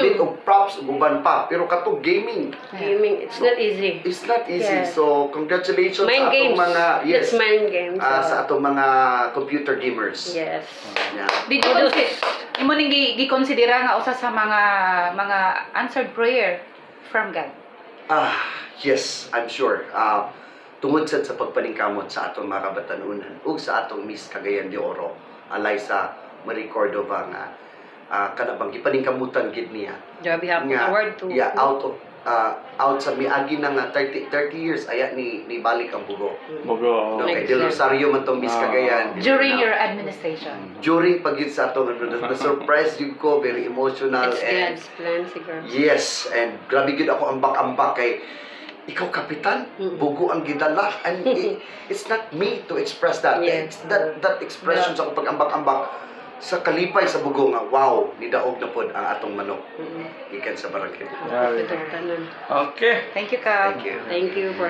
bit of props ug uban pa, pero katong gaming. Gaming, it's not easy. It's not easy. Yes. So congratulations Mind sa atong games. mga It's mind games. sa atong mga computer gamers. Yes. Yeah. Did you imo ning gikonsidera nga usa sa mga answered prayer from God? Yes, I'm sure. Tungod sa pagpaningkamot sa atong mga kabatanunan ug sa atong Miss Cagayan de Oro, alay sa Marie Cordova nga kanabang gipaningkamutan gid niya. Grabe hapon Nga, award to. yeah, out sa miagi na nga 30 years aya ni balik ang bugo. Bugo. No, kay Del Rosario man tong Miss Cagayan. During your administration. During pag sa atong na surprise yun ko, very emotional. It's and God's plan siguro. yes, and grabe gid ako ambak-ambak kay ikaw kapitan, bugo ang gidala, and it's not me to express that. Yes. That expression sa akong pag-ambak-ambak sa kalipay sa bugo nga, wow, nidaog na pod ang atong manok. Ikan sa barangay. Okay. Thank you, Kap. Thank you. Thank you for